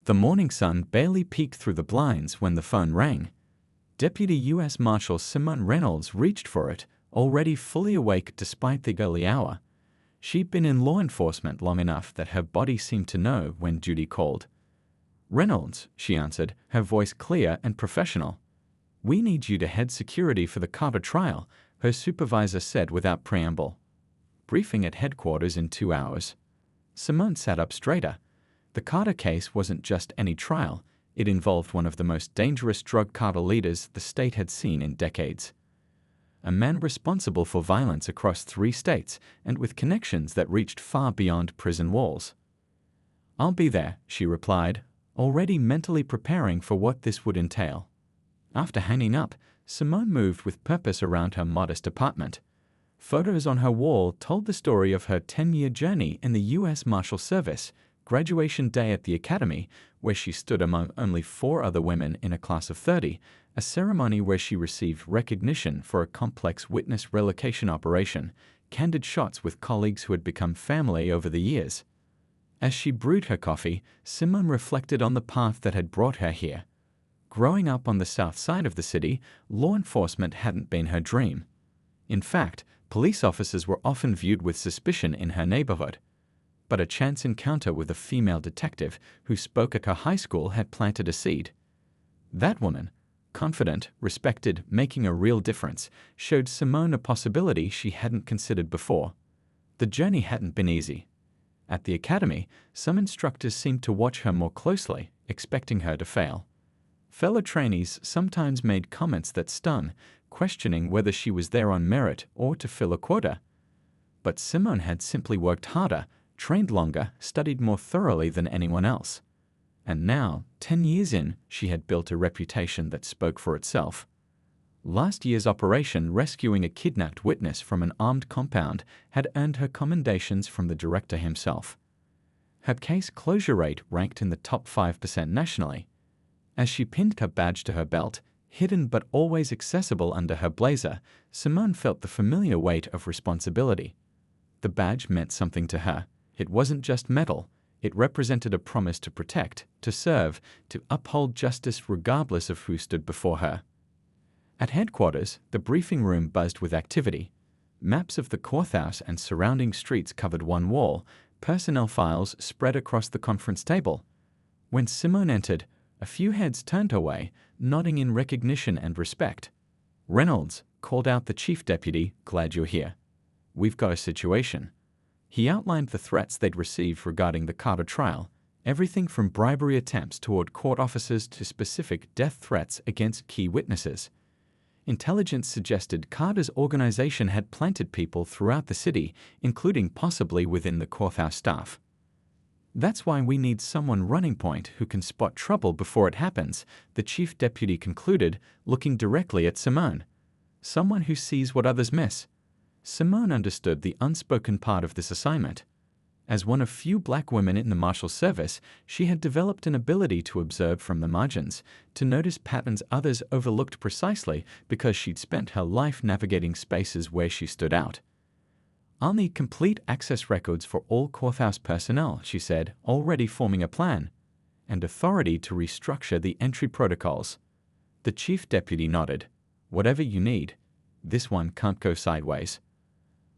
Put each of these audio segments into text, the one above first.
The morning sun barely peeked through the blinds when the phone rang. Deputy U.S. Marshal Simone Reynolds reached for it, already fully awake despite the early hour. She'd been in law enforcement long enough that her body seemed to know when duty called. "Reynolds," she answered, her voice clear and professional. "We need you to head security for the Carter trial," her supervisor said without preamble. "Briefing at headquarters in 2 hours." Simone sat up straighter. The Carter case wasn't just any trial. It involved one of the most dangerous drug cartel leaders the state had seen in decades. A man responsible for violence across 3 states and with connections that reached far beyond prison walls. "I'll be there," she replied, already mentally preparing for what this would entail. After hanging up, Simone moved with purpose around her modest apartment. Photos on her wall told the story of her 10-year journey in the U.S. Marshal Service, graduation day at the academy, where she stood among only 4 other women in a class of 30, a ceremony where she received recognition for a complex witness relocation operation, candid shots with colleagues who had become family over the years. As she brewed her coffee, Simone reflected on the path that had brought her here. Growing up on the south side of the city, law enforcement hadn't been her dream. In fact, police officers were often viewed with suspicion in her neighborhood. But a chance encounter with a female detective who spoke at her high school had planted a seed. That woman, confident, respected, making a real difference, showed Simone a possibility she hadn't considered before. The journey hadn't been easy. At the academy, some instructors seemed to watch her more closely, expecting her to fail. Fellow trainees sometimes made comments that stung, questioning whether she was there on merit or to fill a quota. But Simone had simply worked harder, trained longer, studied more thoroughly than anyone else. And now, 10 years in, she had built a reputation that spoke for itself. Last year's operation rescuing a kidnapped witness from an armed compound had earned her commendations from the director himself. Her case closure rate ranked in the top 5% nationally. As she pinned her badge to her belt, hidden but always accessible under her blazer, Simone felt the familiar weight of responsibility. The badge meant something to her. It wasn't just metal. It represented a promise to protect, to serve, to uphold justice regardless of who stood before her. At headquarters, the briefing room buzzed with activity. Maps of the courthouse and surrounding streets covered one wall, personnel files spread across the conference table. When Simone entered, a few heads turned her way, nodding in recognition and respect. "Reynolds," called out the chief deputy, "glad you're here. We've got a situation." He outlined the threats they'd received regarding the Carter trial, everything from bribery attempts toward court officers to specific death threats against key witnesses. Intelligence suggested Carter's organization had planted people throughout the city, including possibly within the courthouse staff. "That's why we need someone running point who can spot trouble before it happens," the chief deputy concluded, looking directly at Simone. "Someone who sees what others miss." Simone understood the unspoken part of this assignment. As one of few black women in the Marshal Service, she had developed an ability to observe from the margins, to notice patterns others overlooked precisely because she'd spent her life navigating spaces where she stood out. "I'll need complete access records for all courthouse personnel," she said, already forming a plan, "and authority to restructure the entry protocols." The chief deputy nodded. "Whatever you need. This one can't go sideways."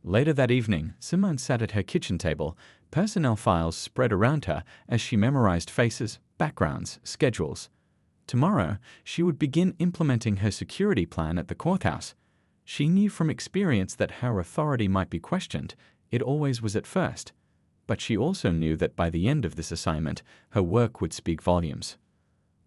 Later that evening, Simone sat at her kitchen table, personnel files spread around her as she memorized faces, backgrounds, schedules. Tomorrow, she would begin implementing her security plan at the courthouse. She knew from experience that her authority might be questioned. It always was at first. But she also knew that by the end of this assignment, her work would speak volumes.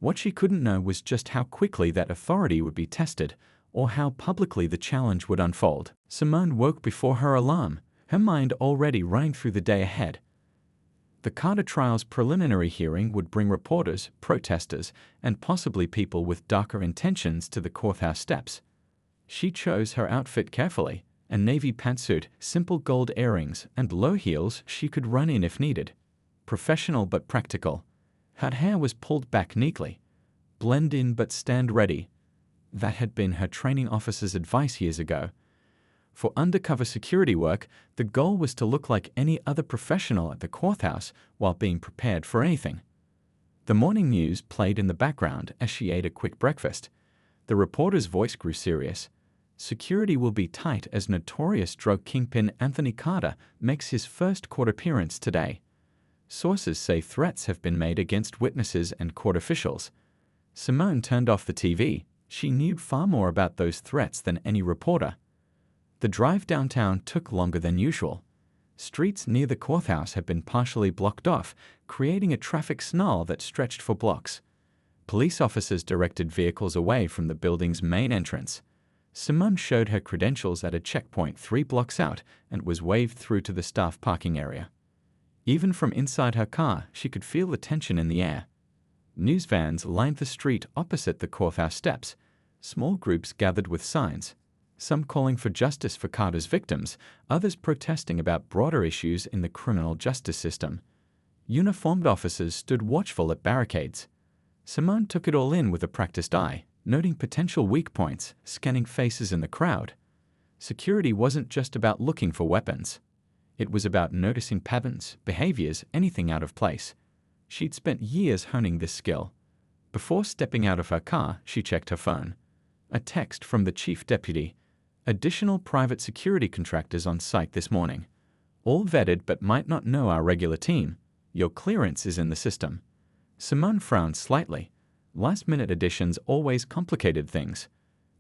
What she couldn't know was just how quickly that authority would be tested, or how publicly the challenge would unfold. Simone woke before her alarm, her mind already running through the day ahead. The Carter trial's preliminary hearing would bring reporters, protesters, and possibly people with darker intentions to the courthouse steps. She chose her outfit carefully, a navy pantsuit, simple gold earrings, and low heels she could run in if needed. Professional but practical. Her hair was pulled back neatly. Blend in but stand ready. That had been her training officer's advice years ago. For undercover security work, the goal was to look like any other professional at the courthouse while being prepared for anything. The morning news played in the background as she ate a quick breakfast. The reporter's voice grew serious. Security will be tight as notorious drug kingpin Anthony Carter makes his first court appearance today. Sources say threats have been made against witnesses and court officials. Simone turned off the TV. She knew far more about those threats than any reporter. The drive downtown took longer than usual. Streets near the courthouse had been partially blocked off, creating a traffic snarl that stretched for blocks. Police officers directed vehicles away from the building's main entrance. Simone showed her credentials at a checkpoint 3 blocks out and was waved through to the staff parking area. Even from inside her car, she could feel the tension in the air. News vans lined the street opposite the courthouse steps. Small groups gathered with signs, some calling for justice for Carter's victims, others protesting about broader issues in the criminal justice system. Uniformed officers stood watchful at barricades. Simone took it all in with a practiced eye, noting potential weak points, scanning faces in the crowd. Security wasn't just about looking for weapons. It was about noticing patterns, behaviors, anything out of place. She'd spent years honing this skill. Before stepping out of her car, she checked her phone. A text from the chief deputy. Additional private security contractors on site this morning. All vetted but might not know our regular team. Your clearance is in the system. Simone frowned slightly. Last-minute additions always complicated things,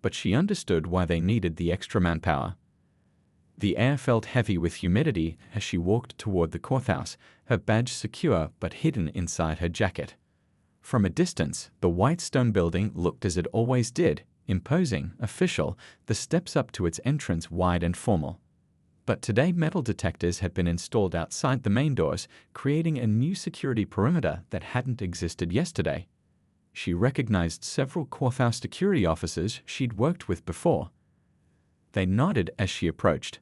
but she understood why they needed the extra manpower. The air felt heavy with humidity as she walked toward the courthouse, her badge secure but hidden inside her jacket. From a distance, the white stone building looked as it always did, imposing, official, the steps up to its entrance wide and formal. But today metal detectors had been installed outside the main doors, creating a new security perimeter that hadn't existed yesterday. She recognized several courthouse security officers she'd worked with before. They nodded as she approached,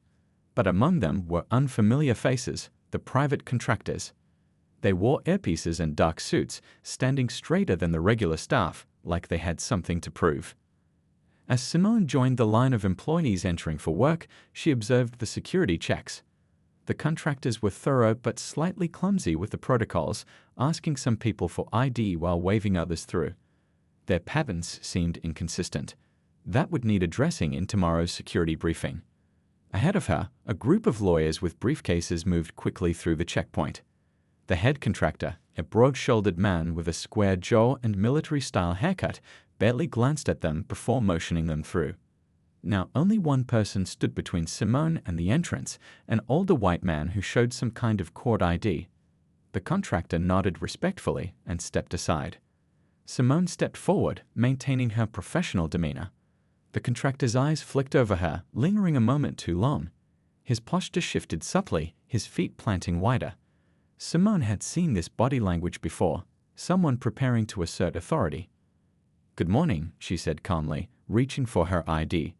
but among them were unfamiliar faces, the private contractors. They wore earpieces and dark suits, standing straighter than the regular staff, like they had something to prove. As Simone joined the line of employees entering for work, she observed the security checks. The contractors were thorough but slightly clumsy with the protocols, asking some people for ID while waving others through. Their patterns seemed inconsistent. That would need addressing in tomorrow's security briefing. Ahead of her, a group of lawyers with briefcases moved quickly through the checkpoint. The head contractor, a broad-shouldered man with a square jaw and military-style haircut, barely glanced at them before motioning them through. Now only one person stood between Simone and the entrance, an older white man who showed some kind of court ID. The contractor nodded respectfully and stepped aside. Simone stepped forward, maintaining her professional demeanor. The contractor's eyes flicked over her, lingering a moment too long. His posture shifted subtly, his feet planting wider. Simone had seen this body language before, someone preparing to assert authority. "Good morning," she said calmly, reaching for her ID.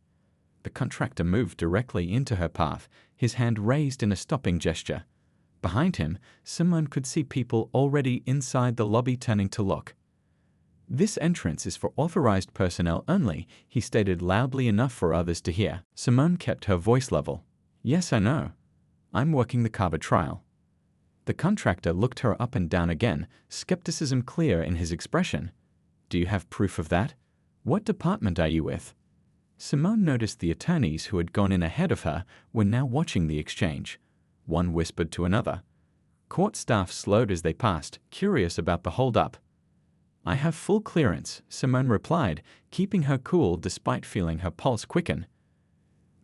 The contractor moved directly into her path, his hand raised in a stopping gesture. Behind him, Simone could see people already inside the lobby turning to look. "This entrance is for authorized personnel only," he stated loudly enough for others to hear. Simone kept her voice level. "Yes, I know. I'm working the Carver trial." The contractor looked her up and down again, skepticism clear in his expression. "Do you have proof of that? What department are you with?" Simone noticed the attorneys who had gone in ahead of her were now watching the exchange. One whispered to another. Court staff slowed as they passed, curious about the hold-up. "I have full clearance," Simone replied, keeping her cool despite feeling her pulse quicken.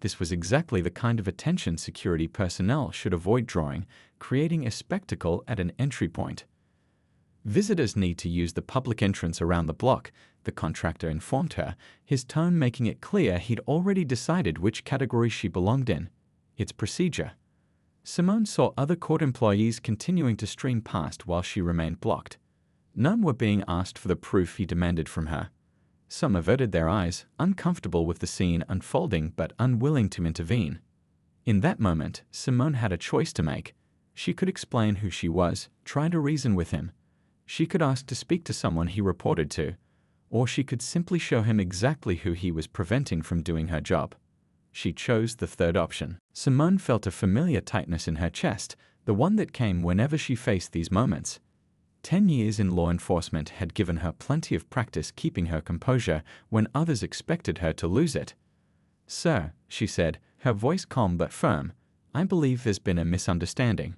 This was exactly the kind of attention security personnel should avoid drawing, creating a spectacle at an entry point. "Visitors need to use the public entrance around the block," the contractor informed her, his tone making it clear he'd already decided which category she belonged in. It's procedure. Simone saw other court employees continuing to stream past while she remained blocked. None were being asked for the proof he demanded from her. Some averted their eyes, uncomfortable with the scene unfolding but unwilling to intervene. In that moment, Simone had a choice to make. She could explain who she was, try to reason with him. She could ask to speak to someone he reported to, or she could simply show him exactly who he was preventing from doing her job. She chose the third option. Simone felt a familiar tightness in her chest, the one that came whenever she faced these moments. 10 years in law enforcement had given her plenty of practice keeping her composure when others expected her to lose it. "Sir," she said, her voice calm but firm, "I believe there's been a misunderstanding."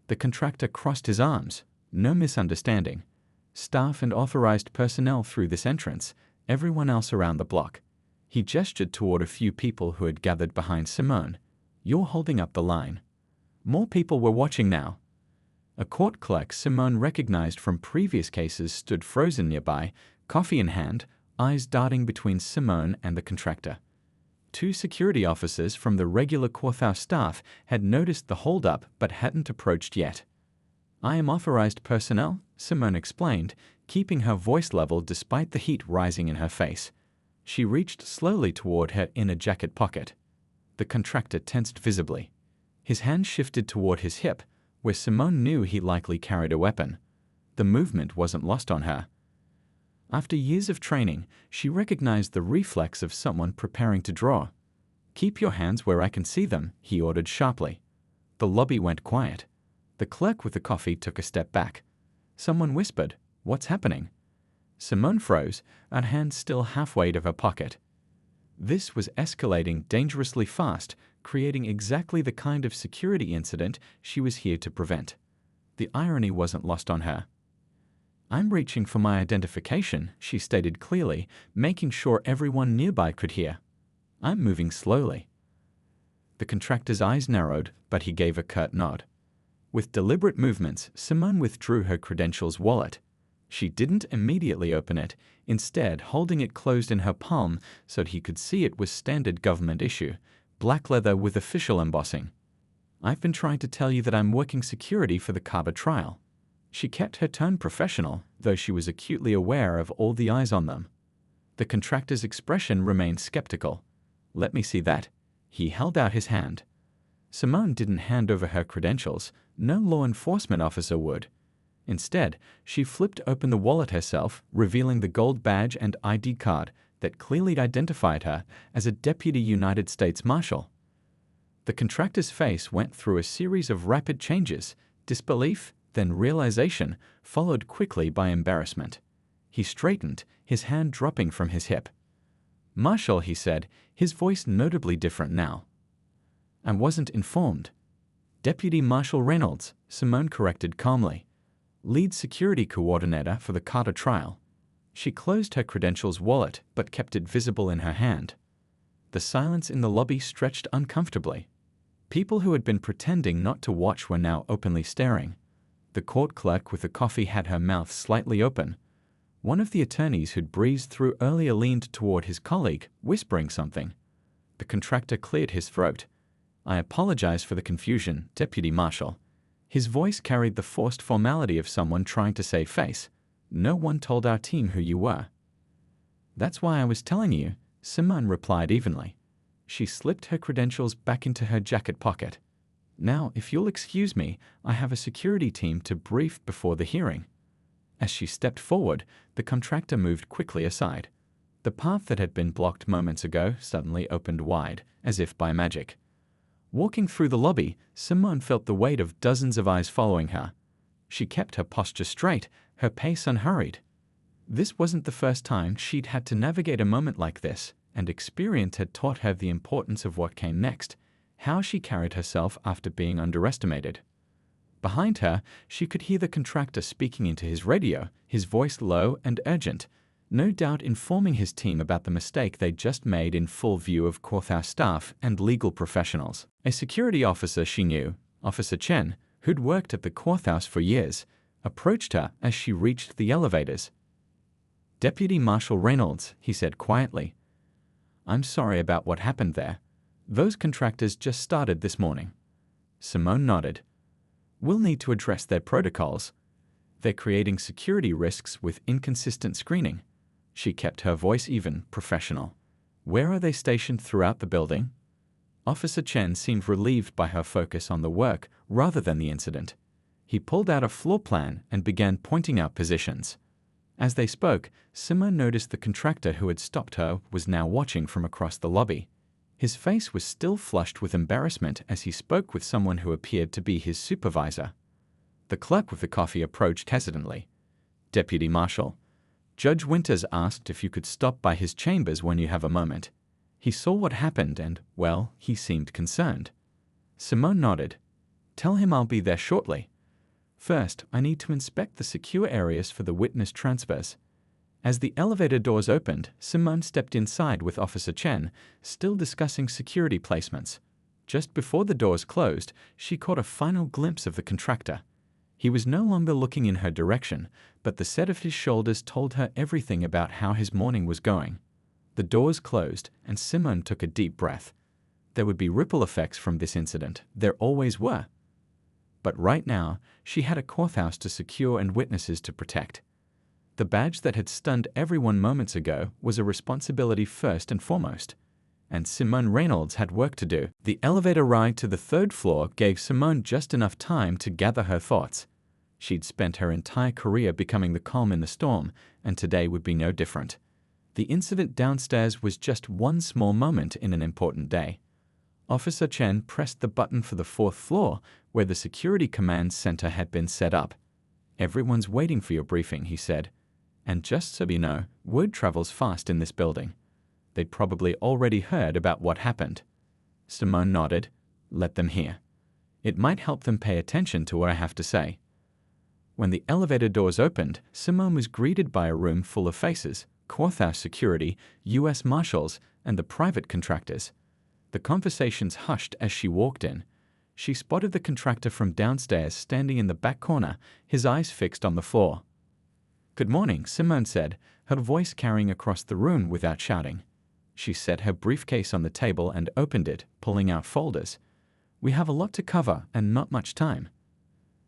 The contractor crossed his arms. "No misunderstanding. Staff and authorized personnel through this entrance, everyone else around the block." He gestured toward a few people who had gathered behind Simone. "You're holding up the line." More people were watching now. A court clerk Simone recognized from previous cases stood frozen nearby, coffee in hand, eyes darting between Simone and the contractor. 2 security officers from the regular courthouse staff had noticed the holdup but hadn't approached yet. "I am authorized personnel," Simone explained, keeping her voice level despite the heat rising in her face. She reached slowly toward her inner jacket pocket. The contractor tensed visibly. His hand shifted toward his hip, where Simone knew he likely carried a weapon. The movement wasn't lost on her. After years of training, she recognized the reflex of someone preparing to draw. "Keep your hands where I can see them," he ordered sharply. The lobby went quiet. The clerk with the coffee took a step back. Someone whispered, "What's happening?" Simone froze, her hand still halfway to her pocket. This was escalating dangerously fast, creating exactly the kind of security incident she was here to prevent. The irony wasn't lost on her. "I'm reaching for my identification," she stated clearly, making sure everyone nearby could hear. "I'm moving slowly." The contractor's eyes narrowed, but he gave a curt nod. With deliberate movements, Simone withdrew her credentials wallet. She didn't immediately open it, instead holding it closed in her palm so he could see it was standard government issue, black leather with official embossing. "I've been trying to tell you that I'm working security for the Carter trial." She kept her tone professional, though she was acutely aware of all the eyes on them. The contractor's expression remained skeptical. "Let me see that." He held out his hand. Simone didn't hand over her credentials. No law enforcement officer would. Instead, she flipped open the wallet herself, revealing the gold badge and ID card that clearly identified her as a Deputy United States Marshal. The contractor's face went through a series of rapid changes, disbelief, then realization, followed quickly by embarrassment. He straightened, his hand dropping from his hip. "Marshal," he said, his voice notably different now. "I wasn't informed." "Deputy Marshal Reynolds," Simone corrected calmly. "Lead security coordinator for the Carter trial." She closed her credentials wallet but kept it visible in her hand. The silence in the lobby stretched uncomfortably. People who had been pretending not to watch were now openly staring. The court clerk with the coffee had her mouth slightly open. One of the attorneys who'd breezed through earlier leaned toward his colleague, whispering something. The contractor cleared his throat. "I apologize for the confusion, Deputy Marshal." His voice carried the forced formality of someone trying to save face. "No one told our team who you were." "That's why I was telling you," Simone replied evenly. She slipped her credentials back into her jacket pocket. "Now, if you'll excuse me, I have a security team to brief before the hearing." As she stepped forward, the contractor moved quickly aside. The path that had been blocked moments ago suddenly opened wide, as if by magic. Walking through the lobby, Simone felt the weight of dozens of eyes following her. She kept her posture straight, her pace unhurried. This wasn't the first time she'd had to navigate a moment like this, and experience had taught her the importance of what came next, how she carried herself after being underestimated. Behind her, she could hear the contractor speaking into his radio, his voice low and urgent, no doubt informing his team about the mistake they'd just made in full view of courthouse staff and legal professionals. A security officer she knew, Officer Chen, who'd worked at the courthouse for years, approached her as she reached the elevators. "Deputy Marshal Reynolds," he said quietly. "I'm sorry about what happened there. Those contractors just started this morning." Simone nodded. "We'll need to address their protocols. They're creating security risks with inconsistent screening." She kept her voice even, professional. "Where are they stationed throughout the building?" Officer Chen seemed relieved by her focus on the work rather than the incident. He pulled out a floor plan and began pointing out positions. As they spoke, Simone noticed the contractor who had stopped her was now watching from across the lobby. His face was still flushed with embarrassment as he spoke with someone who appeared to be his supervisor. The clerk with the coffee approached hesitantly. Deputy Marshal, Judge Winters asked if you could stop by his chambers when you have a moment. He saw what happened and, well, he seemed concerned. Simone nodded. Tell him I'll be there shortly. First, I need to inspect the secure areas for the witness transfers. As the elevator doors opened, Simone stepped inside with Officer Chen, still discussing security placements. Just before the doors closed, she caught a final glimpse of the contractor. He was no longer looking in her direction, but the set of his shoulders told her everything about how his morning was going. The doors closed, and Simone took a deep breath. There would be ripple effects from this incident. There always were. But right now, she had a courthouse to secure and witnesses to protect. The badge that had stunned everyone moments ago was a responsibility first and foremost. And Simone Reynolds had work to do. The elevator ride to the third floor gave Simone just enough time to gather her thoughts. She'd spent her entire career becoming the calm in the storm, and today would be no different. The incident downstairs was just one small moment in an important day. Officer Chen pressed the button for the fourth floor, where the security command center had been set up. Everyone's waiting for your briefing, he said. And just so you know, word travels fast in this building. They'd probably already heard about what happened. Simone nodded. Let them hear. It might help them pay attention to what I have to say. When the elevator doors opened, Simone was greeted by a room full of faces, courthouse security, U.S. Marshals, and the private contractors. The conversations hushed as she walked in. She spotted the contractor from downstairs standing in the back corner, his eyes fixed on the floor. Good morning, Simone said, her voice carrying across the room without shouting. She set her briefcase on the table and opened it, pulling out folders. We have a lot to cover and not much time.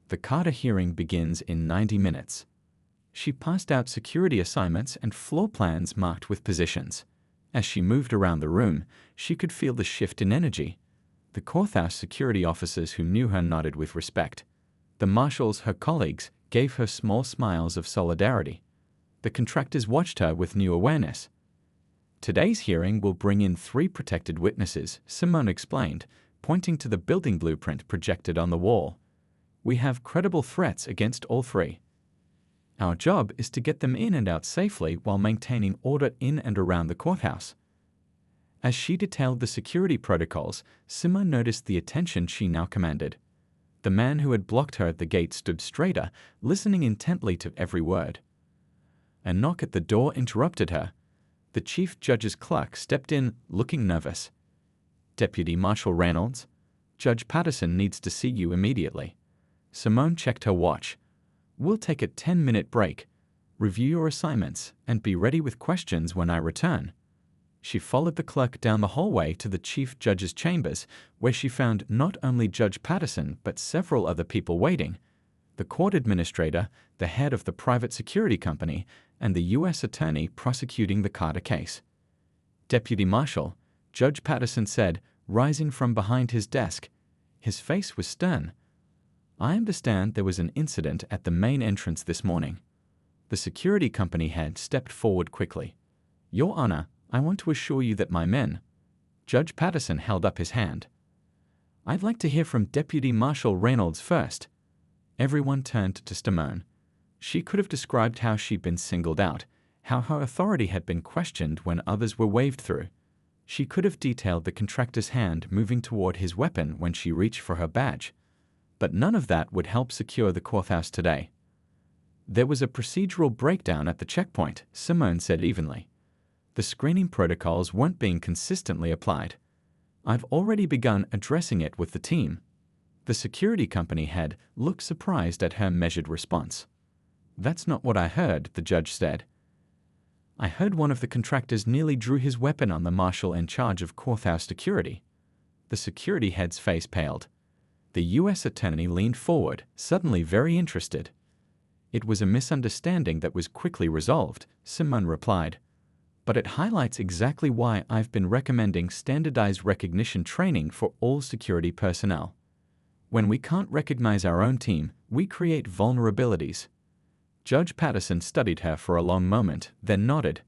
The Carter hearing begins in 90 minutes. She passed out security assignments and floor plans marked with positions. As she moved around the room, she could feel the shift in energy. The courthouse security officers who knew her nodded with respect. The marshals, her colleagues, gave her small smiles of solidarity. The contractors watched her with new awareness. Today's hearing will bring in 3 protected witnesses, Simone explained, pointing to the building blueprint projected on the wall. We have credible threats against all 3. Our job is to get them in and out safely while maintaining order in and around the courthouse. As she detailed the security protocols, Simone noticed the attention she now commanded. The man who had blocked her at the gate stood straighter, listening intently to every word. A knock at the door interrupted her. The chief judge's clerk stepped in, looking nervous. Deputy Marshal Reynolds, Judge Patterson needs to see you immediately. Simone checked her watch. We'll take a 10-minute break. Review your assignments and be ready with questions when I return. She followed the clerk down the hallway to the chief judge's chambers, where she found not only Judge Patterson but several other people waiting. The court administrator, the head of the private security company, and the U.S. attorney prosecuting the Carter case. Deputy Marshal, Judge Patterson said, rising from behind his desk. His face was stern. I understand there was an incident at the main entrance this morning. The security company head stepped forward quickly. Your Honor, I want to assure you that my men... Judge Patterson held up his hand. I'd like to hear from Deputy Marshal Reynolds first. Everyone turned to Simone. She could have described how she'd been singled out, how her authority had been questioned when others were waved through. She could have detailed the contractor's hand moving toward his weapon when she reached for her badge. But none of that would help secure the courthouse today. There was a procedural breakdown at the checkpoint, Simone said evenly. The screening protocols weren't being consistently applied. I've already begun addressing it with the team. The security company head looked surprised at her measured response. That's not what I heard, the judge said. I heard one of the contractors nearly drew his weapon on the marshal in charge of courthouse security. The security head's face paled. The U.S. attorney leaned forward, suddenly very interested. It was a misunderstanding that was quickly resolved, Simone replied. But it highlights exactly why I've been recommending standardized recognition training for all security personnel. When we can't recognize our own team, we create vulnerabilities. Judge Patterson studied her for a long moment, then nodded.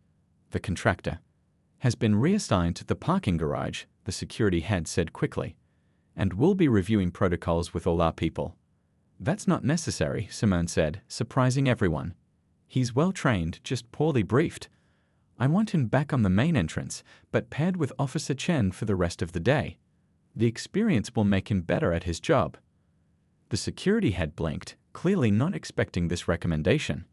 The contractor has been reassigned to the parking garage, the security head said quickly, and we'll be reviewing protocols with all our people. That's not necessary, Simone said, surprising everyone. He's well trained, just poorly briefed. I want him back on the main entrance, but paired with Officer Chen for the rest of the day. The experience will make him better at his job. The security head blinked, clearly not expecting this recommendation.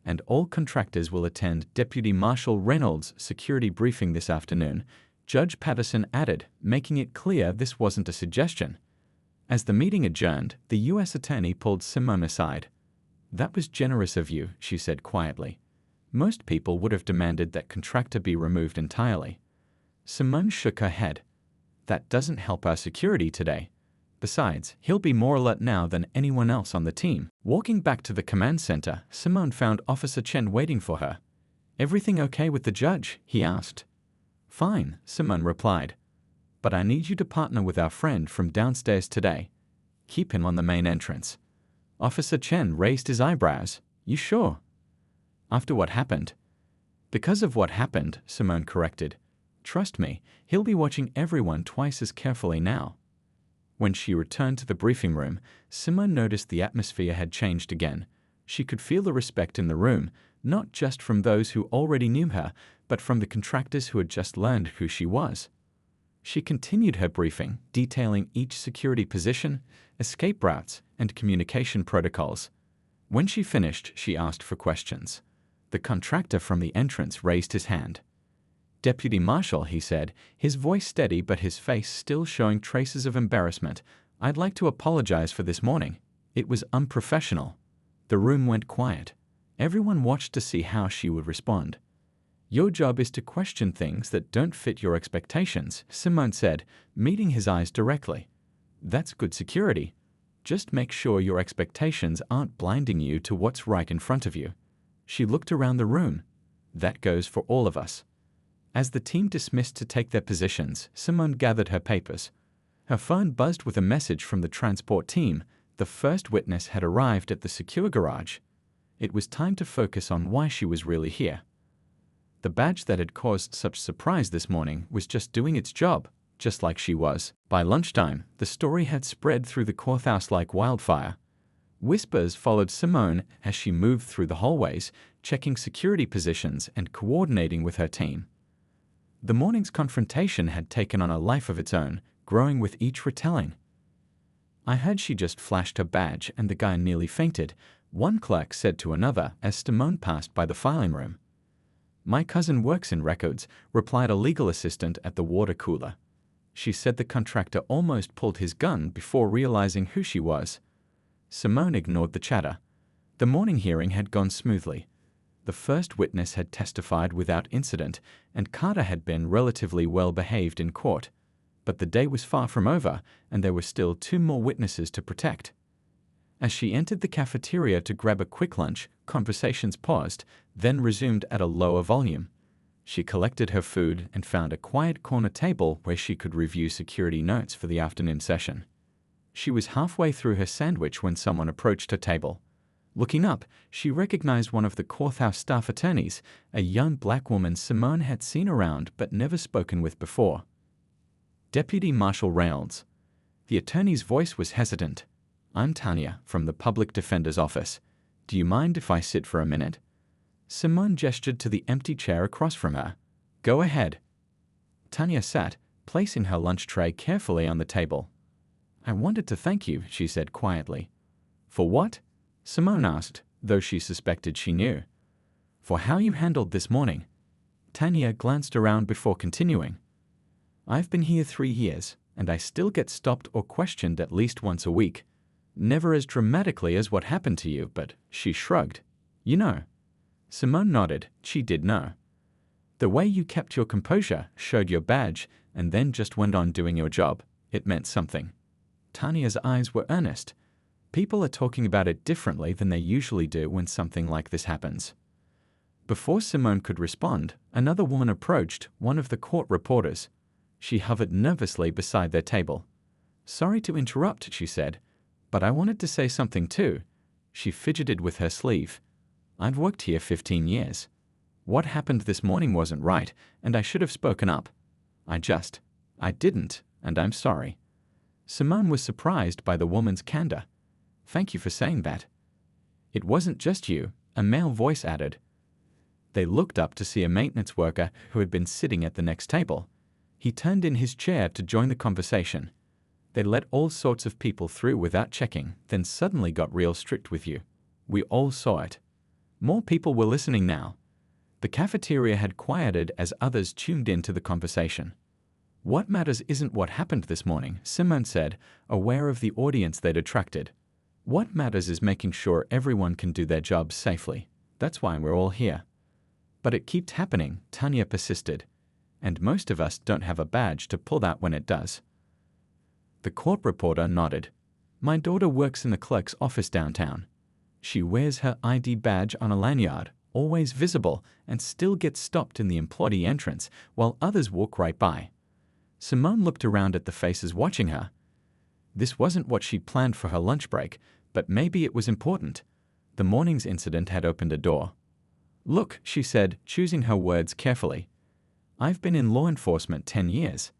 And all contractors will attend Deputy Marshal Reynolds' security briefing this afternoon, Judge Patterson added, making it clear this wasn't a suggestion. As the meeting adjourned, the U.S. Attorney pulled Simone aside. That was generous of you, she said quietly. Most people would have demanded that contractor be removed entirely. Simone shook her head. That doesn't help our security today. Besides, he'll be more alert now than anyone else on the team. Walking back to the command center, Simone found Officer Chen waiting for her. Everything okay with the judge? He asked. Fine, Simone replied. But I need you to partner with our friend from downstairs today. Keep him on the main entrance. Officer Chen raised his eyebrows. You sure? After what happened? Because of what happened, Simone corrected. Trust me, he'll be watching everyone twice as carefully now. When she returned to the briefing room, Simone noticed the atmosphere had changed again. She could feel the respect in the room, not just from those who already knew her, but from the contractors who had just learned who she was. She continued her briefing, detailing each security position, escape routes, and communication protocols. When she finished, she asked for questions. The contractor from the entrance raised his hand. Deputy Marshal, he said, his voice steady but his face still showing traces of embarrassment. I'd like to apologize for this morning. It was unprofessional. The room went quiet. Everyone watched to see how she would respond. Your job is to question things that don't fit your expectations, Simone said, meeting his eyes directly. That's good security. Just make sure your expectations aren't blinding you to what's right in front of you. She looked around the room. That goes for all of us. As the team dismissed to take their positions, Simone gathered her papers. Her phone buzzed with a message from the transport team. The first witness had arrived at the secure garage. It was time to focus on why she was really here. The badge that had caused such surprise this morning was just doing its job, just like she was. By lunchtime, the story had spread through the courthouse like wildfire. Whispers followed Simone as she moved through the hallways, checking security positions and coordinating with her team. The morning's confrontation had taken on a life of its own, growing with each retelling. I heard she just flashed her badge and the guy nearly fainted, one clerk said to another as Simone passed by the filing room. My cousin works in records, replied a legal assistant at the water cooler. She said the contractor almost pulled his gun before realizing who she was. Simone ignored the chatter. The morning hearing had gone smoothly. The first witness had testified without incident, and Carter had been relatively well behaved in court. But the day was far from over, and there were still 2 more witnesses to protect. As she entered the cafeteria to grab a quick lunch, conversations paused, then resumed at a lower volume. She collected her food and found a quiet corner table where she could review security notes for the afternoon session. She was halfway through her sandwich when someone approached her table. Looking up, she recognized one of the courthouse staff attorneys, a young black woman Simone had seen around but never spoken with before. Deputy Marshal Reynolds. The attorney's voice was hesitant. I'm Tanya, from the Public Defender's Office. Do you mind if I sit for a minute? Simone gestured to the empty chair across from her. Go ahead. Tanya sat, placing her lunch tray carefully on the table. I wanted to thank you, she said quietly. For what? Simone asked, though she suspected she knew. For how you handled this morning. Tanya glanced around before continuing. I've been here 3 years, and I still get stopped or questioned at least once a week. Never as dramatically as what happened to you, but she shrugged. You know. Simone nodded. She did know. The way you kept your composure, showed your badge, and then just went on doing your job. It meant something. Tanya's eyes were earnest. People are talking about it differently than they usually do when something like this happens. Before Simone could respond, another woman approached, one of the court reporters. She hovered nervously beside their table. Sorry to interrupt, she said, but I wanted to say something too. She fidgeted with her sleeve. I've worked here 15 years. What happened this morning wasn't right, and I should have spoken up. I didn't, and I'm sorry. Simone was surprised by the woman's candor. Thank you for saying that. It wasn't just you, a male voice added. They looked up to see a maintenance worker who had been sitting at the next table. He turned in his chair to join the conversation. They let all sorts of people through without checking, then suddenly got real strict with you. We all saw it. More people were listening now. The cafeteria had quieted as others tuned in to the conversation. What matters isn't what happened this morning, Simone said, aware of the audience they'd attracted. What matters is making sure everyone can do their jobs safely. That's why we're all here. But it keeps happening, Tanya persisted. And most of us don't have a badge to pull that when it does. The court reporter nodded. My daughter works in the clerk's office downtown. She wears her ID badge on a lanyard, always visible, and still gets stopped in the employee entrance while others walk right by. Simone looked around at the faces watching her. This wasn't what she'd planned for her lunch break, but maybe it was important. The morning's incident had opened a door. Look, she said, choosing her words carefully. I've been in law enforcement 10 years.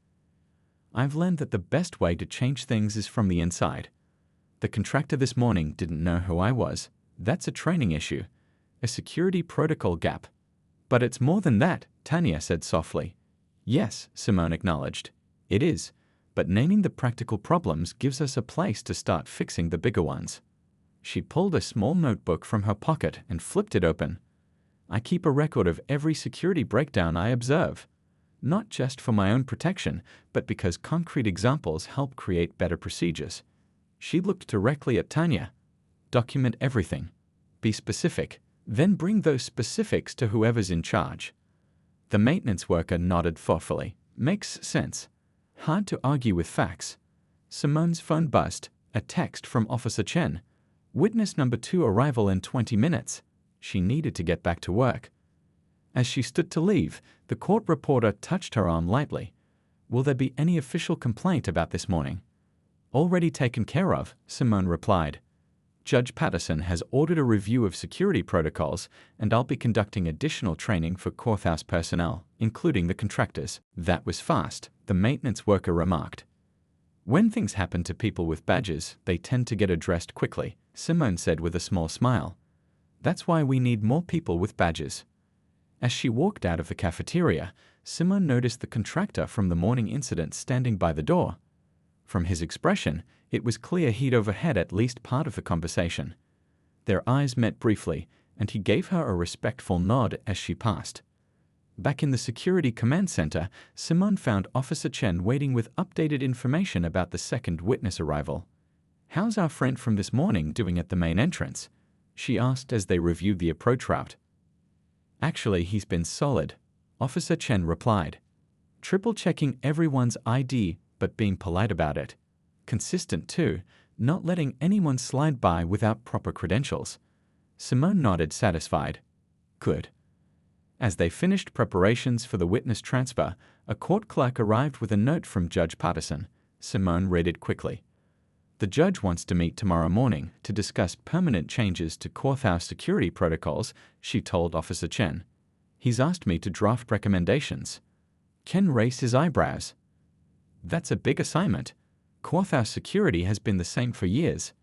I've learned that the best way to change things is from the inside. The contractor this morning didn't know who I was. That's a training issue, a security protocol gap. But it's more than that, Tanya said softly. Yes, Simone acknowledged. It is, but naming the practical problems gives us a place to start fixing the bigger ones. She pulled a small notebook from her pocket and flipped it open. I keep a record of every security breakdown I observe, not just for my own protection, but because concrete examples help create better procedures. She looked directly at Tanya. Document everything. Be specific. Then bring those specifics to whoever's in charge. The maintenance worker nodded thoughtfully. Makes sense. Hard to argue with facts. Simone's phone buzzed. A text from Officer Chen. Witness number 2 arrival in 20 minutes. She needed to get back to work. As she stood to leave, the court reporter touched her arm lightly. Will there be any official complaint about this morning? Already taken care of, Simone replied. Judge Patterson has ordered a review of security protocols, and I'll be conducting additional training for courthouse personnel, including the contractors. That was fast, the maintenance worker remarked. When things happen to people with badges, they tend to get addressed quickly, Simone said with a small smile. That's why we need more people with badges. As she walked out of the cafeteria, Simone noticed the contractor from the morning incident standing by the door. From his expression, it was clear he'd overheard at least part of the conversation. Their eyes met briefly, and he gave her a respectful nod as she passed. Back in the security command center, Simone found Officer Chen waiting with updated information about the second witness arrival. How's our friend from this morning doing at the main entrance? She asked as they reviewed the approach route. Actually, he's been solid, Officer Chen replied. Triple-checking everyone's ID, but being polite about it. Consistent too, not letting anyone slide by without proper credentials. Simone nodded, satisfied. Good. As they finished preparations for the witness transfer, a court clerk arrived with a note from Judge Patterson. Simone read it quickly. The judge wants to meet tomorrow morning to discuss permanent changes to courthouse security protocols, she told Officer Chen. He's asked me to draft recommendations. Chen raised his eyebrows. That's a big assignment. Courthouse security has been the same for years.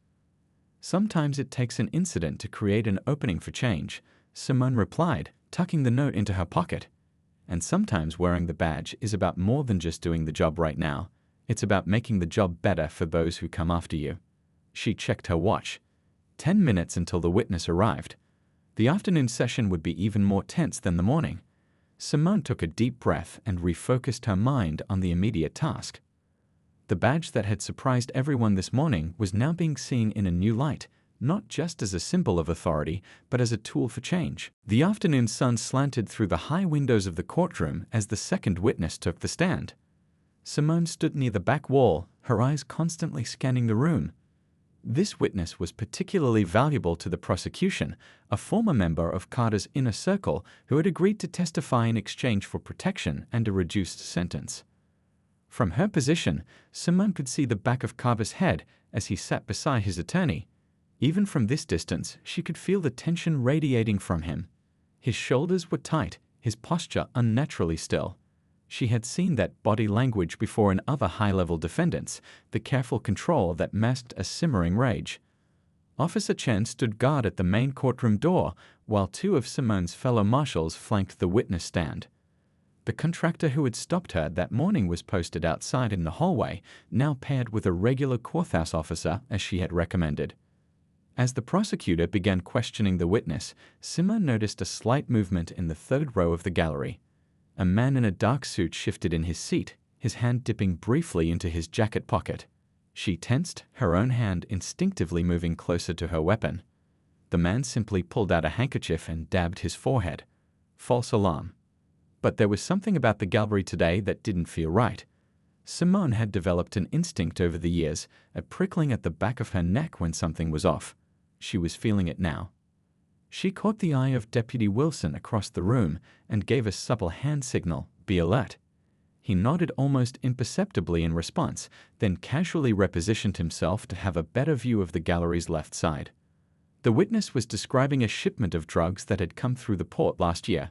Sometimes it takes an incident to create an opening for change, Simone replied, tucking the note into her pocket. And sometimes wearing the badge is about more than just doing the job right now. It's about making the job better for those who come after you. She checked her watch. 10 minutes until the witness arrived. The afternoon session would be even more tense than the morning. Simone took a deep breath and refocused her mind on the immediate task. The badge that had surprised everyone this morning was now being seen in a new light, not just as a symbol of authority, but as a tool for change. The afternoon sun slanted through the high windows of the courtroom as the second witness took the stand. Simone stood near the back wall, her eyes constantly scanning the room. This witness was particularly valuable to the prosecution, a former member of Carter's inner circle who had agreed to testify in exchange for protection and a reduced sentence. From her position, Simone could see the back of Carter's head as he sat beside his attorney. Even from this distance, she could feel the tension radiating from him. His shoulders were tight, his posture unnaturally still. She had seen that body language before in other high-level defendants, the careful control that masked a simmering rage. Officer Chen stood guard at the main courtroom door, while two of Simone's fellow marshals flanked the witness stand. The contractor who had stopped her that morning was posted outside in the hallway, now paired with a regular courthouse officer as she had recommended. As the prosecutor began questioning the witness, Simone noticed a slight movement in the third row of the gallery. A man in a dark suit shifted in his seat, his hand dipping briefly into his jacket pocket. She tensed, her own hand instinctively moving closer to her weapon. The man simply pulled out a handkerchief and dabbed his forehead. False alarm. But there was something about the gallery today that didn't feel right. Simone had developed an instinct over the years, a prickling at the back of her neck when something was off. She was feeling it now. She caught the eye of Deputy Wilson across the room and gave a supple hand signal, "Be alert." He nodded almost imperceptibly in response, then casually repositioned himself to have a better view of the gallery's left side. The witness was describing a shipment of drugs that had come through the port last year.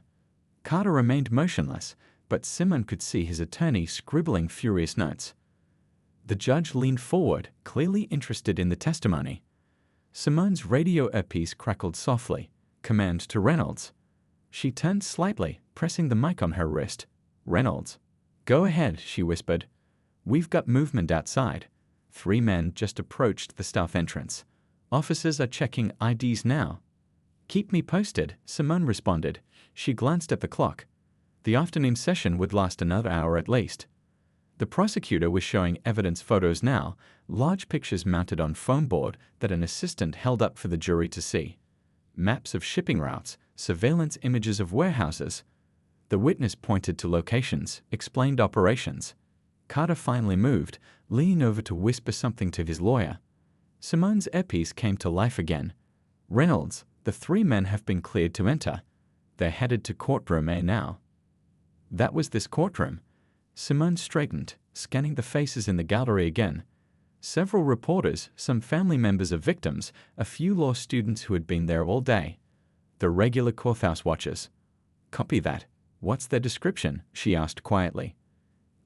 Carter remained motionless, but Simone could see his attorney scribbling furious notes. The judge leaned forward, clearly interested in the testimony. Simone's radio earpiece crackled softly. Command to Reynolds. She turned slightly, pressing the mic on her wrist. "Reynolds." "Go ahead," she whispered. "We've got movement outside." 3 men just approached the staff entrance. "Officers are checking IDs now." "Keep me posted," Simone responded. She glanced at the clock. The afternoon session would last another hour at least. The prosecutor was showing evidence photos now, large pictures mounted on foam board that an assistant held up for the jury to see. Maps of shipping routes, surveillance images of warehouses. The witness pointed to locations, explained operations. Carter finally moved, leaning over to whisper something to his lawyer. Simone's earpiece came to life again. "Reynolds, the 3 men have been cleared to enter. They're headed to courtroom A now." That was this courtroom. Simone straightened, scanning the faces in the gallery again. Several reporters, some family members of victims, a few law students who had been there all day. The regular courthouse watchers. "Copy that. What's their description?" she asked quietly.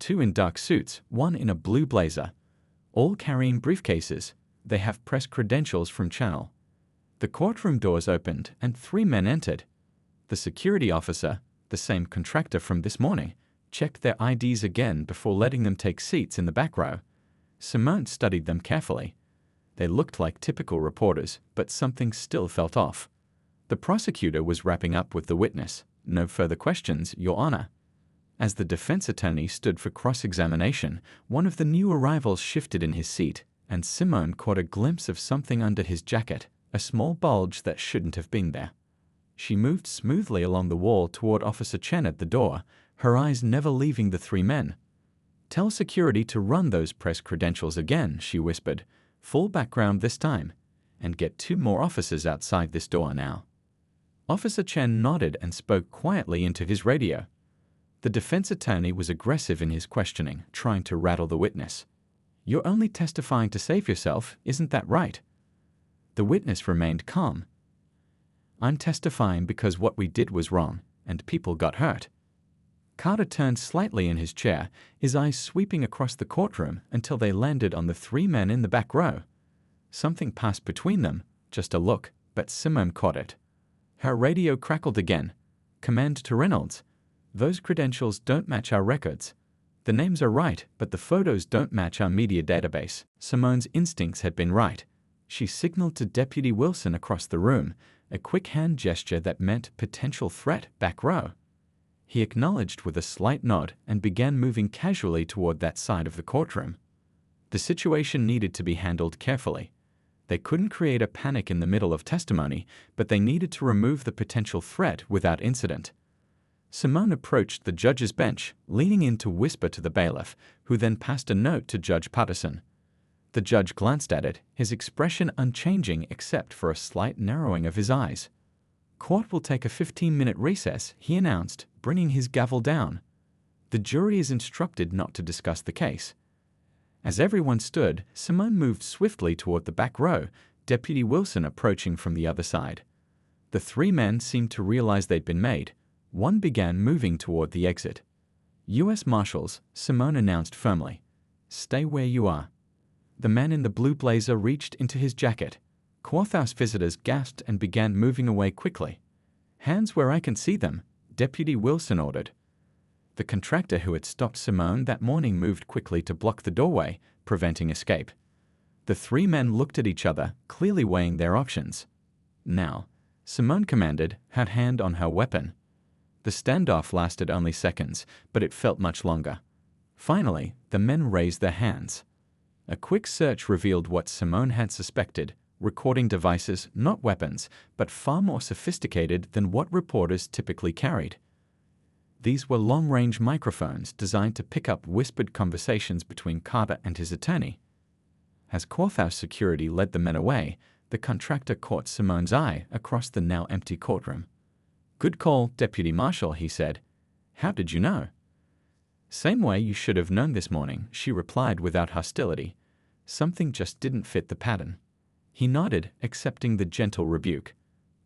2 in dark suits, 1 in a blue blazer. All carrying briefcases. They have press credentials from Channel. The courtroom doors opened and 3 men entered. The security officer, the same contractor from this morning, checked their IDs again before letting them take seats in the back row. Simone studied them carefully. They looked like typical reporters, but something still felt off. The prosecutor was wrapping up with the witness. "No further questions, Your Honor." As the defense attorney stood for cross-examination, one of the new arrivals shifted in his seat, and Simone caught a glimpse of something under his jacket, a small bulge that shouldn't have been there. She moved smoothly along the wall toward Officer Chen at the door, her eyes never leaving the 3 men. "Tell security to run those press credentials again," she whispered. "Full background this time. And get 2 more officers outside this door now." Officer Chen nodded and spoke quietly into his radio. The defense attorney was aggressive in his questioning, trying to rattle the witness. "You're only testifying to save yourself, isn't that right?" The witness remained calm. "I'm testifying because what we did was wrong, and people got hurt." Carter turned slightly in his chair, his eyes sweeping across the courtroom until they landed on the 3 men in the back row. Something passed between them, just a look, but Simone caught it. Her radio crackled again. "Command to Reynolds. Those credentials don't match our records. The names are right, but the photos don't match our media database." Simone's instincts had been right. She signaled to Deputy Wilson across the room, a quick hand gesture that meant potential threat back row. He acknowledged with a slight nod and began moving casually toward that side of the courtroom. The situation needed to be handled carefully. They couldn't create a panic in the middle of testimony, but they needed to remove the potential threat without incident. Simone approached the judge's bench, leaning in to whisper to the bailiff, who then passed a note to Judge Patterson. The judge glanced at it, his expression unchanging except for a slight narrowing of his eyes. "Court will take a 15-minute recess," he announced, bringing his gavel down. "The jury is instructed not to discuss the case." As everyone stood, Simone moved swiftly toward the back row, Deputy Wilson approaching from the other side. The 3 men seemed to realize they'd been made. One began moving toward the exit. "U.S. Marshals," Simone announced firmly. "Stay where you are." The man in the blue blazer reached into his jacket. Courthouse visitors gasped and began moving away quickly. "Hands where I can see them," Deputy Wilson ordered. The contractor who had stopped Simone that morning moved quickly to block the doorway, preventing escape. The three men looked at each other, clearly weighing their options. "Now," Simone commanded, her hand on her weapon. The standoff lasted only seconds, but it felt much longer. Finally, the men raised their hands. A quick search revealed what Simone had suspected: recording devices, not weapons, but far more sophisticated than what reporters typically carried. These were long-range microphones designed to pick up whispered conversations between Carter and his attorney. As courthouse security led the men away, the contractor caught Simone's eye across the now empty courtroom. "Good call, Deputy Marshal," he said. "How did you know?" "Same way you should have known this morning," she replied without hostility. Something just didn't fit the pattern. He nodded, accepting the gentle rebuke.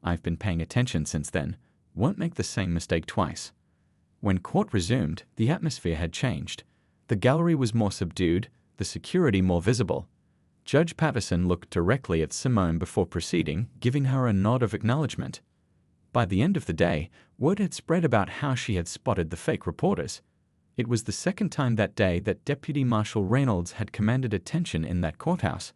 "I've been paying attention since then. Won't make the same mistake twice." When court resumed, the atmosphere had changed. The gallery was more subdued, the security more visible. Judge Patterson looked directly at Simone before proceeding, giving her a nod of acknowledgement. By the end of the day, word had spread about how she had spotted the fake reporters. It was the second time that day that Deputy Marshal Reynolds had commanded attention in that courthouse.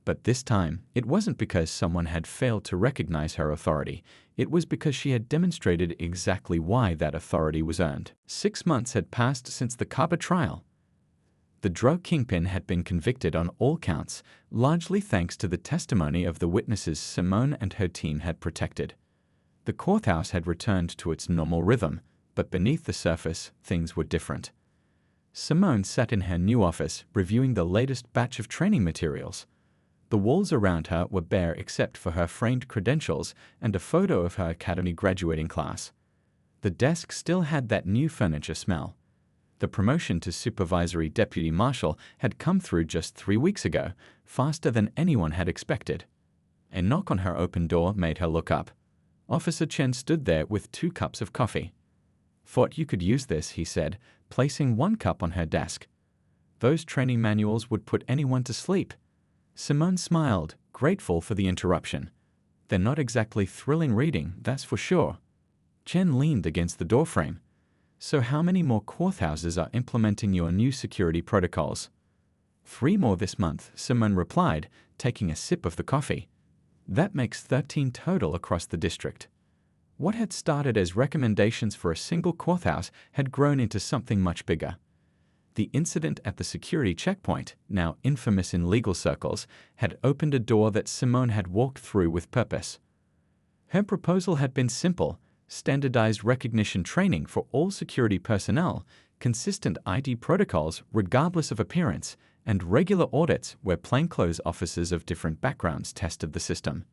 But this time, it wasn't because someone had failed to recognize her authority. It was because she had demonstrated exactly why that authority was earned. 6 months had passed since the Carter trial. The drug kingpin had been convicted on all counts, largely thanks to the testimony of the witnesses Simone and her team had protected. The courthouse had returned to its normal rhythm, but beneath the surface, things were different. Simone sat in her new office, reviewing the latest batch of training materials. The walls around her were bare except for her framed credentials and a photo of her academy graduating class. The desk still had that new furniture smell. The promotion to supervisory deputy marshal had come through just 3 weeks ago, faster than anyone had expected. A knock on her open door made her look up. Officer Chen stood there with 2 cups of coffee. "Thought you could use this," he said, placing 1 cup on her desk. "Those training manuals would put anyone to sleep." Simone smiled, grateful for the interruption. "They're not exactly thrilling reading, that's for sure." Chen leaned against the doorframe. "So how many more courthouses are implementing your new security protocols?" 3 more this month, Simone replied, taking a sip of the coffee. That makes 13 total across the district. What had started as recommendations for a single courthouse had grown into something much bigger. The incident at the security checkpoint, now infamous in legal circles, had opened a door that Simone had walked through with purpose. Her proposal had been simple: standardized recognition training for all security personnel, consistent ID protocols regardless of appearance, and regular audits where plainclothes officers of different backgrounds tested the system.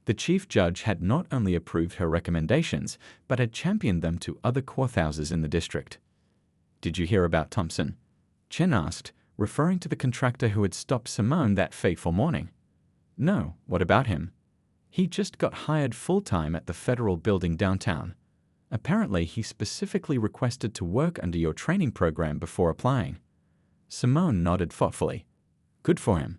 The chief judge had not only approved her recommendations, but had championed them to other courthouses in the district. "Did you hear about Thompson?" Chen asked, referring to the contractor who had stopped Simone that fateful morning. "No, what about him?" "He just got hired full-time at the federal building downtown. Apparently, he specifically requested to work under your training program before applying." Simone nodded thoughtfully. "Good for him."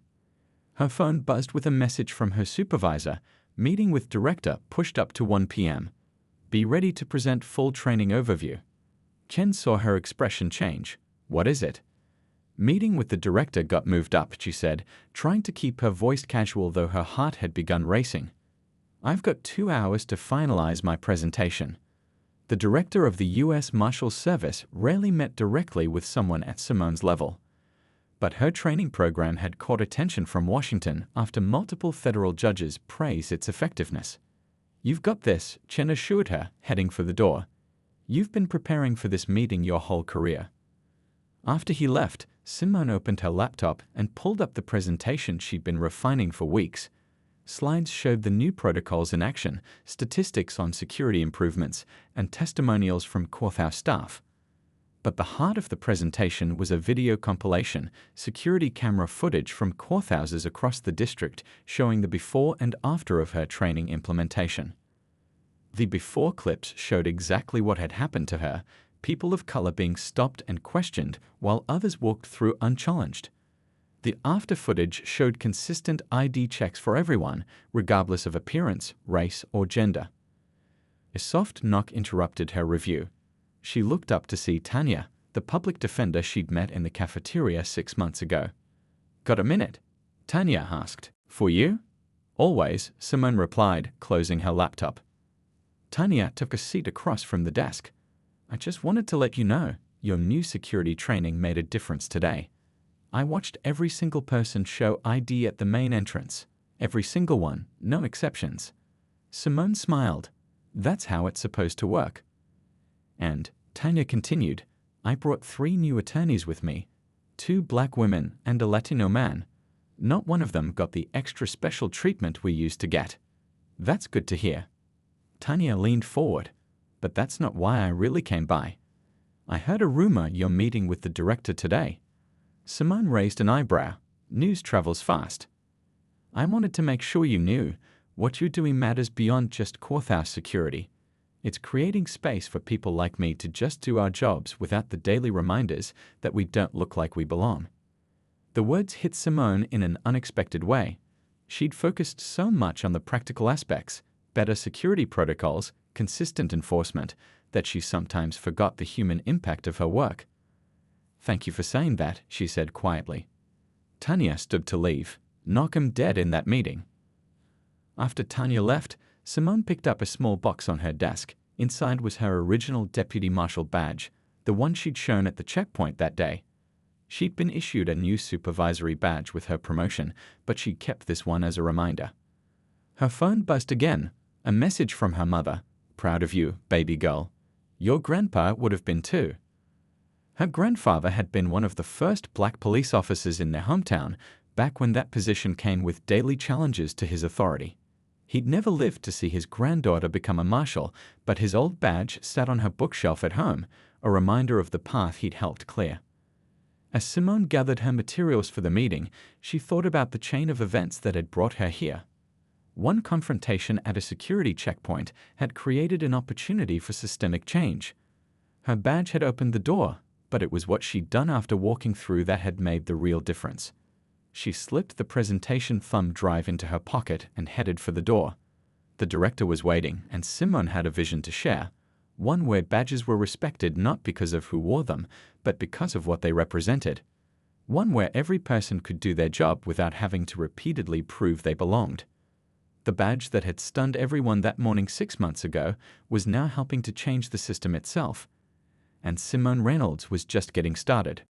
Her phone buzzed with a message from her supervisor. "Meeting with director pushed up to 1 p.m. Be ready to present full training overview." Chen saw her expression change. "What is it?" "Meeting with the director got moved up," she said, trying to keep her voice casual though her heart had begun racing. "I've got 2 hours to finalize my presentation." The director of the U.S. Marshal Service rarely met directly with someone at Simone's level. But her training program had caught attention from Washington after multiple federal judges praised its effectiveness. "You've got this," Chen assured her, heading for the door. "You've been preparing for this meeting your whole career." After he left, Simone opened her laptop and pulled up the presentation she'd been refining for weeks. Slides showed the new protocols in action, statistics on security improvements, and testimonials from courthouse staff. But the heart of the presentation was a video compilation, security camera footage from courthouses across the district showing the before and after of her training implementation. The before clips showed exactly what had happened to her: people of color being stopped and questioned while others walked through unchallenged. The after footage showed consistent ID checks for everyone, regardless of appearance, race, or gender. A soft knock interrupted her review. She looked up to see Tanya, the public defender she'd met in the cafeteria 6 months ago. "Got a minute?" Tanya asked. "For you?" "Always," Simone replied, closing her laptop. Tanya took a seat across from the desk. "I just wanted to let you know, your new security training made a difference today. I watched every single person show ID at the main entrance. Every single one, no exceptions." Simone smiled. "That's how it's supposed to work." And, Tanya continued, "I brought 3 new attorneys with me, 2 black women and a Latino man. Not one of them got the extra special treatment we used to get." "That's good to hear." Tanya leaned forward. "But that's not why I really came by. I heard a rumor you're meeting with the director today." Simone raised an eyebrow. "News travels fast." "I wanted to make sure you knew, what you're doing matters beyond just courthouse security. It's creating space for people like me to just do our jobs without the daily reminders that we don't look like we belong." The words hit Simone in an unexpected way. She'd focused so much on the practical aspects, better security protocols, consistent enforcement, that she sometimes forgot the human impact of her work. "Thank you for saying that," she said quietly. Tanya stood to leave. Knock 'em dead in that meeting. After Tanya left, Simone picked up a small box on her desk. Inside was her original Deputy Marshal badge, the one she'd shown at the checkpoint that day. She'd been issued a new supervisory badge with her promotion, but she kept this one as a reminder. Her phone buzzed again, a message from her mother. "Proud of you, baby girl. Your grandpa would have been too." Her grandfather had been one of the first black police officers in their hometown, back when that position came with daily challenges to his authority. He'd never lived to see his granddaughter become a marshal, but his old badge sat on her bookshelf at home, a reminder of the path he'd helped clear. As Simone gathered her materials for the meeting, she thought about the chain of events that had brought her here. One confrontation at a security checkpoint had created an opportunity for systemic change. Her badge had opened the door, but it was what she'd done after walking through that had made the real difference. She slipped the presentation thumb drive into her pocket and headed for the door. The director was waiting, and Simone had a vision to share, one where badges were respected not because of who wore them, but because of what they represented. One where every person could do their job without having to repeatedly prove they belonged. The badge that had stunned everyone that morning 6 months ago was now helping to change the system itself. And Simone Reynolds was just getting started.